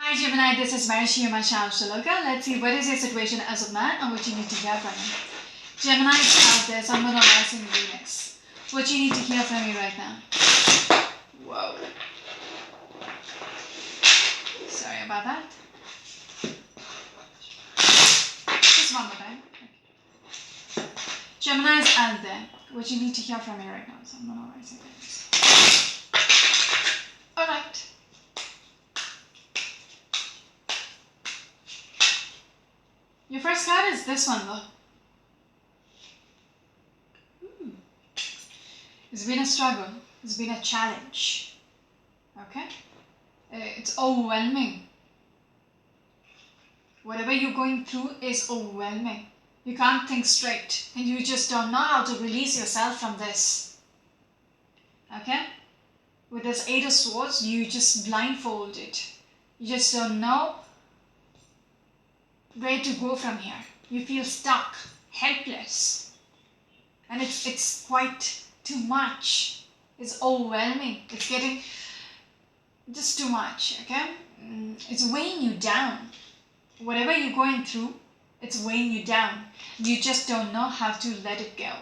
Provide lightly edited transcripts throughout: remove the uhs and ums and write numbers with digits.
Hi Gemini, this is Marishi Shaloka. Let's see what is your situation as of now and what you need to hear from me. Gemini is out there, someone on rising Venus. What you need to hear from me right now. Whoa. Sorry about that. Just one more time. Okay. Gemini is out there. What you need to hear from me right now. Someone on rising Venus. Alright. Your first card is this one though. It's been a struggle. It's been a challenge. Okay? It's overwhelming. Whatever you're going through is overwhelming. You can't think straight and you just don't know how to release yourself from this. Okay? With this Eight of Swords, you just blindfolded. You just don't know where to go from here. You feel stuck, helpless. And it's quite too much. It's overwhelming. It's getting just too much, okay? It's weighing you down. Whatever you're going through, it's weighing you down. You just don't know how to let it go.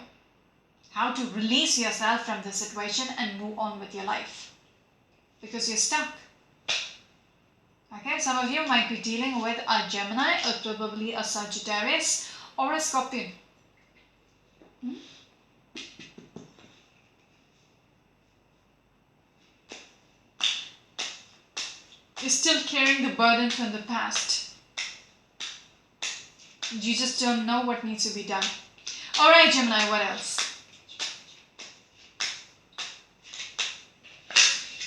How to release yourself from the situation and move on with your life. Because you're stuck. Okay, some of you might be dealing with a Gemini or probably a Sagittarius or a Scorpion. You're still carrying the burden from the past. You just don't know what needs to be done. Alright, Gemini, what else?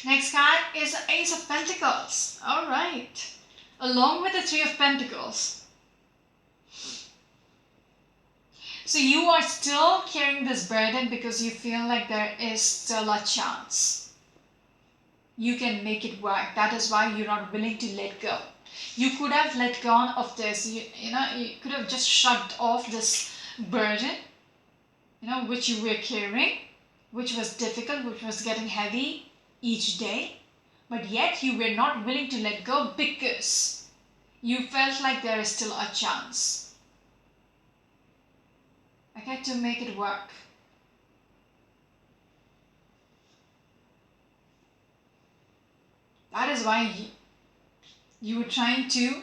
Next card is the Ace of Pentacles. Alright. Along with the Three of Pentacles. So you are still carrying this burden because you feel like there is still a chance. You can make it work. That is why you're not willing to let go. You could have let go of this. You could have just shrugged off this burden, which you were carrying, which was difficult, which was getting heavy each day, but yet you were not willing to let go because you felt like there is still a chance, okay, to make it work. That is why you were trying to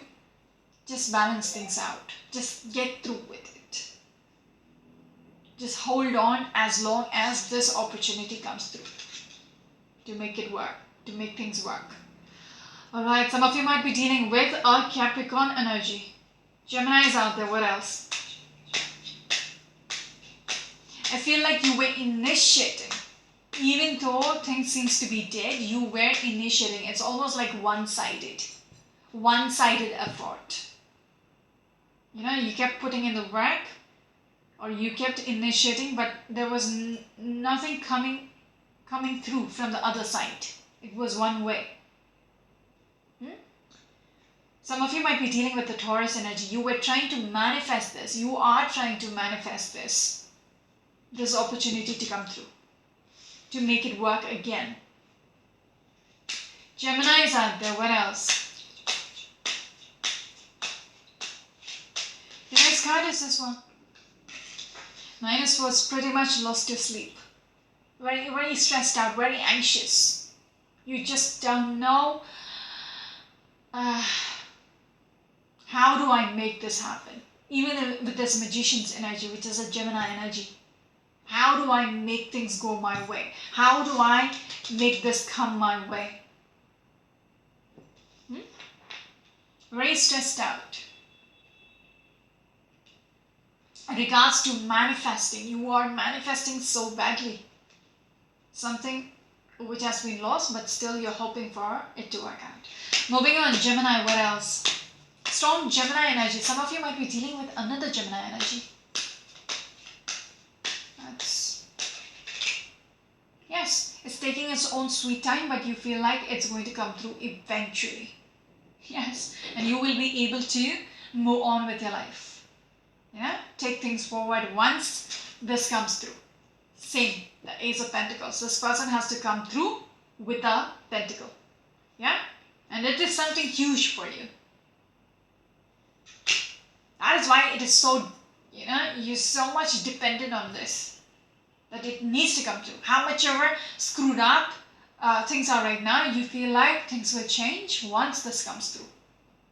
just balance things out, just get through with it, just hold on as long as this opportunity comes through. To make it work, to make things work. Alright, some of you might be dealing with a Capricorn energy. Gemini is out there, what else? I feel like you were initiating. Even though things seems to be dead, you were initiating. It's almost like one-sided effort. You kept putting in the work, or you kept initiating, but there was nothing coming through from the other side. It was one way. Some of you might be dealing with the Taurus energy. You were trying to manifest this. You are trying to manifest this opportunity to come through, to make it work again. Gemini is out there. What else? The next card is this one. Nine of Swords. Pretty much lost your sleep. Very, very stressed out, very anxious. You just don't know how do I make this happen. Even with this Magician's energy, which is a Gemini energy. How do I make things go my way? How do I make this come my way? Very stressed out. In regards to manifesting, you are manifesting so badly. Something which has been lost, but still you're hoping for it to work out. Moving on, Gemini, what else? Strong Gemini energy. Some of you might be dealing with another Gemini energy. Yes, it's taking its own sweet time, but you feel like it's going to come through eventually. Yes, and you will be able to move on with your life. Take things forward once this comes through. Same, the Ace of Pentacles. This person has to come through with a pentacle. Yeah? And it is something huge for you. That is why it is so, you're so much dependent on this, that it needs to come through. How much ever screwed up things are right now, you feel like things will change once this comes through,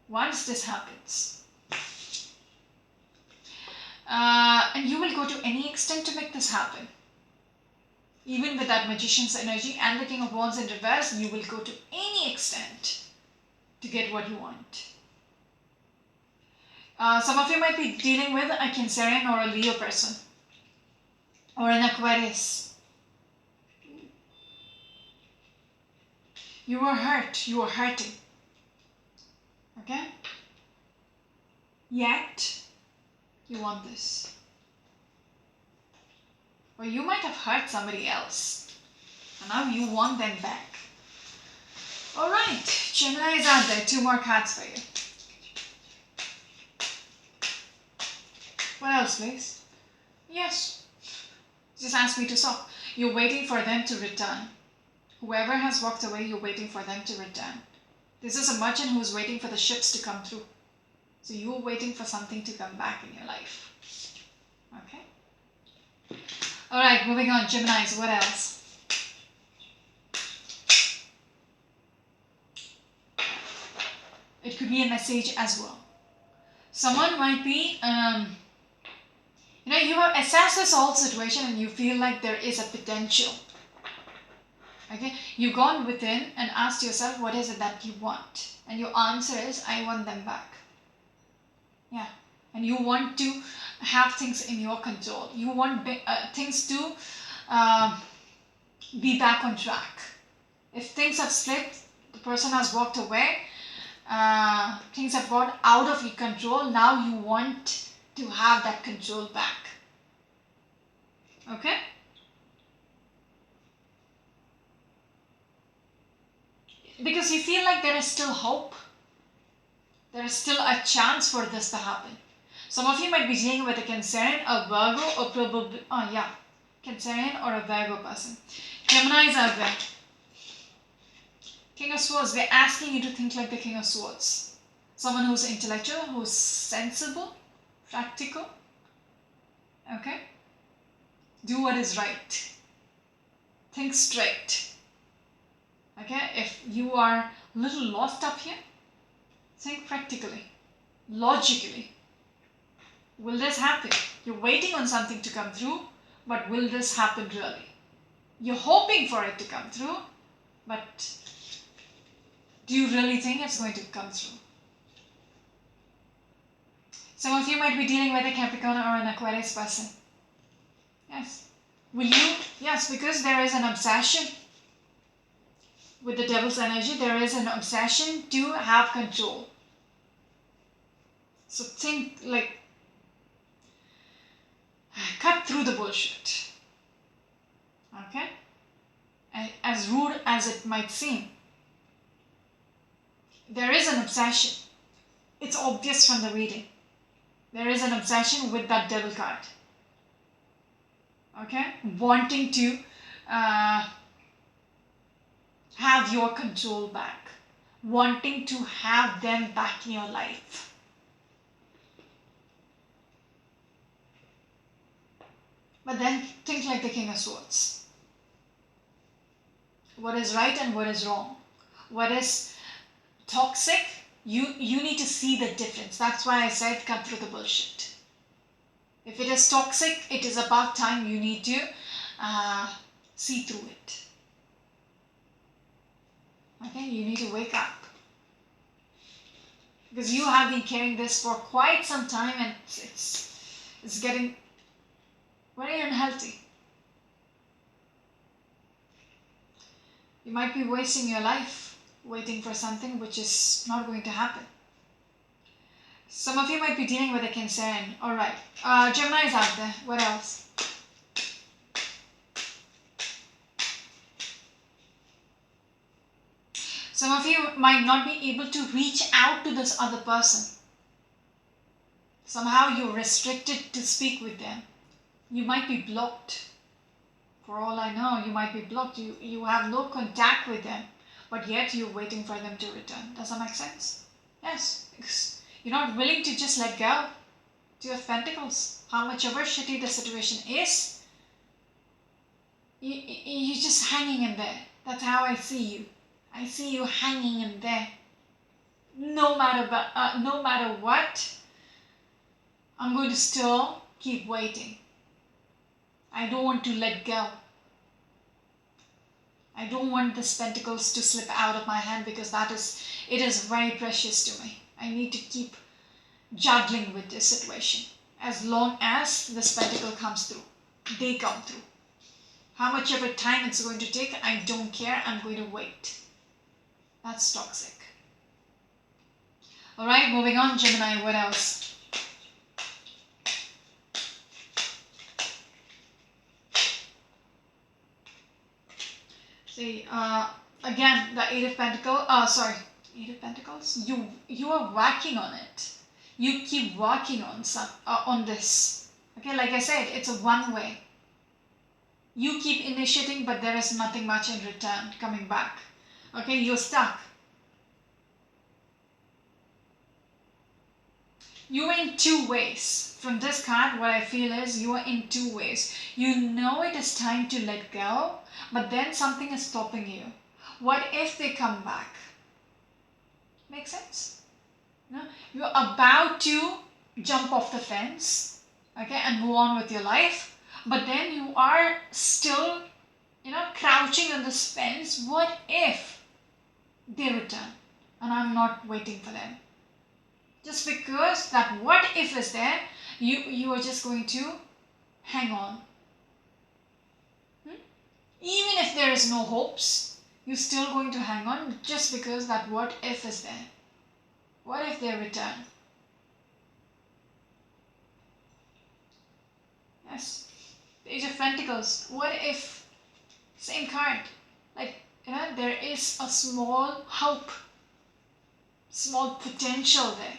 once this happens. And you will go to any extent to make this happen. Even with that Magician's energy and the King of Wands in reverse, you will go to any extent to get what you want. Some of you might be dealing with a Cancerian or a Leo person, or an Aquarius. You are hurt, you are hurting. Okay? Yet, you want this. Or you might have hurt somebody else, and now you want them back. Alright, Gemini is out there. 2 more cards for you. What else, please? Yes. Just ask me to stop. You're waiting for them to return. Whoever has walked away, you're waiting for them to return. This is a merchant who's waiting for the ships to come through. So you're waiting for something to come back in your life. Okay? Alright, moving on. Geminis, what else? It could be a message as well. Someone might be, you have assessed this whole situation and you feel like there is a potential. Okay, you've gone within and asked yourself, what is it that you want? And your answer is, I want them back. Yeah, and you want to have things in your control. You want things to be back on track. If things have slipped, the person has walked away, things have got out of your control, now you want to have that control back. Okay? Because you feel like there is still hope. There is still a chance for this to happen. Some of you might be dealing with a Cancerian, a Virgo, or probably, Cancerian or a Virgo person. Gemini is out there. King of Swords, they're asking you to think like the King of Swords. Someone who's intellectual, who's sensible, practical. Okay? Do what is right. Think straight. Okay? If you are a little lost up here, think practically, logically. Will this happen? You're waiting on something to come through, but will this happen really? You're hoping for it to come through, but do you really think it's going to come through? Some of you might be dealing with a Capricorn or an Aquarius person. Yes. Will you? Yes, because there is an obsession. With the Devil's energy, there is an obsession to have control. So think like, cut through the bullshit. Okay? And as rude as it might seem, there is an obsession. It's obvious from the reading. There is an obsession with that Devil card. Okay? Wanting to have your control back. Wanting to have them back in your life. But then think like the King of Swords. What is right and what is wrong? What is toxic? You need to see the difference. That's why I said cut through the bullshit. If it is toxic, it is about time you need to see through it. Okay, you need to wake up. Because you have been carrying this for quite some time and it's getting very unhealthy. You might be wasting your life waiting for something which is not going to happen. Some of you might be dealing with a Cancerian. Alright, Gemini is out there. What else? Some of you might not be able to reach out to this other person. Somehow you're restricted to speak with them. You might be blocked. For all I know, you might be blocked. You have no contact with them. but yet you're waiting for them to return. Does that make sense? Yes, because you're not willing to just let go. Two of Pentacles. How much ever shitty the situation is, you're just hanging in there. That's how I see you. I see you hanging in there. No matter what, I'm going to still keep waiting. I don't want to let go. I don't want this Pentacles to slip out of my hand, because it is very precious to me. I need to keep juggling with this situation. As long as this Pentacle comes through, they come through. How much ever time it's going to take, I don't care. I'm going to wait. That's toxic. Alright, moving on, Gemini, what else? See, again, the Eight of Pentacles, Eight of Pentacles, you are working on it. You keep working on this. Okay, like I said, it's a one way. You keep initiating, but there is nothing much in return coming back. Okay, you're stuck. You are in two ways. From this card, what I feel is you are in two ways. You know it is time to let go, but then something is stopping you. What if they come back? Make sense? No? You're about to jump off the fence, okay, and move on with your life, but then you are still, crouching on this fence. What if they return and I'm not waiting for them? Just because that what if is there, you are just going to hang on. Even if there is no hopes, you're still going to hang on just because that what if is there. What if they return? Yes. Page of Pentacles. What if? Same card. Like, there is a small hope, small potential there.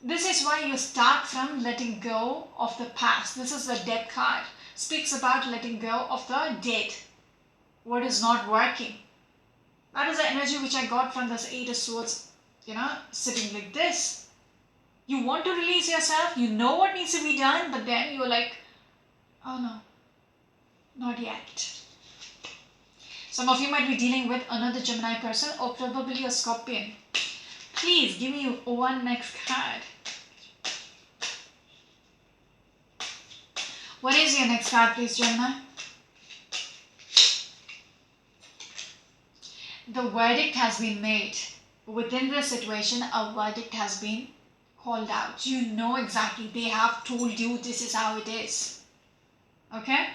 This is why you start from letting go of the past. This is the Death card. Speaks about letting go of the dead. What is not working. That is the energy which I got from this Eight of Swords, sitting like this. You want to release yourself, you know what needs to be done, but then you're like, oh no, not yet. Some of you might be dealing with another Gemini person or probably a Scorpion. Please give me one next card. What is your next card, please, Gemini? The verdict has been made. Within the situation, a verdict has been called out. You know exactly. They have told you this is how it is. Okay?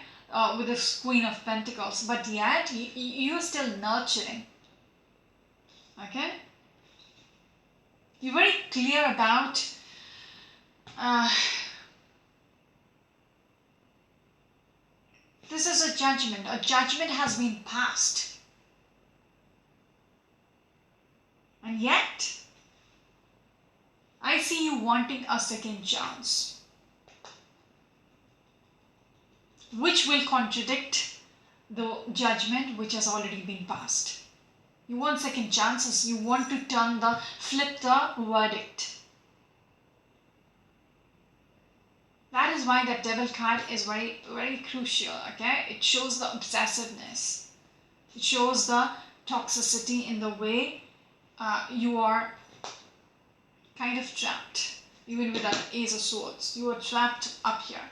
With the Queen of Pentacles. But yet, you're still nurturing. Okay? You're very clear about this is a judgment. A judgment has been passed. And yet, I see you wanting a second chance, which will contradict the judgment which has already been passed. You want second chances. You want to flip the verdict. That is why the Devil card is very, very crucial. Okay, it shows the obsessiveness. It shows the toxicity in the way you are kind of trapped. Even with that Ace of Swords, you are trapped up here.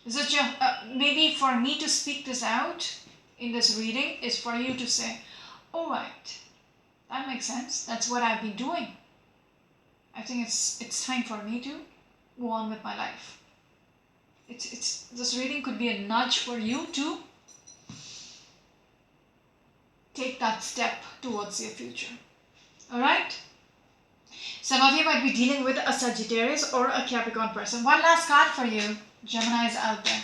Is it maybe for me to speak this out in this reading is for you to say, all right, that makes sense. That's what I've been doing. I think it's time for me to go on with my life. This reading could be a nudge for you to take that step towards your future. All right? Some of you might be dealing with a Sagittarius or a Capricorn person. One last card for you. Gemini is out there.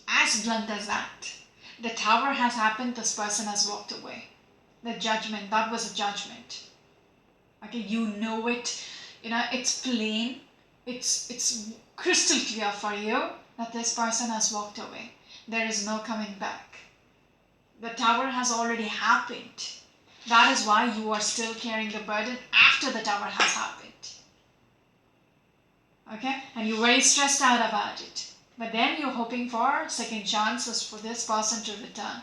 As blunt as that. The Tower has happened, this person has walked away. The Judgment, that was a judgment. Okay, you know it, it's plain, it's crystal clear for you that this person has walked away. There is no coming back. The Tower has already happened. That is why you are still carrying the burden after the Tower has happened. Okay, and you're very stressed out about it. But then you're hoping for second chances for this person to return.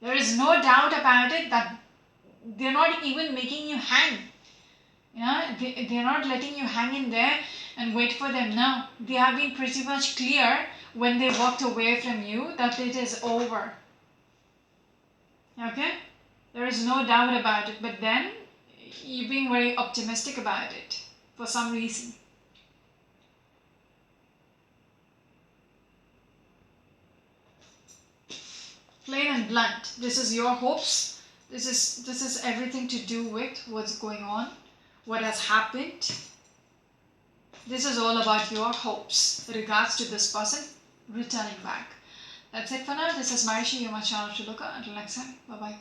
There is no doubt about it that they're not even making you hang. They're not letting you hang in there and wait for them. No, they have been pretty much clear when they walked away from you that it is over. Okay? There is no doubt about it. But then you're being very optimistic about it for some reason. Plain and blunt. This is your hopes. This is everything to do with what's going on, what has happened. This is all about your hopes with regards to this person returning back. That's it for now. This is Marishi, you're my channel to look at. Until next time, bye bye.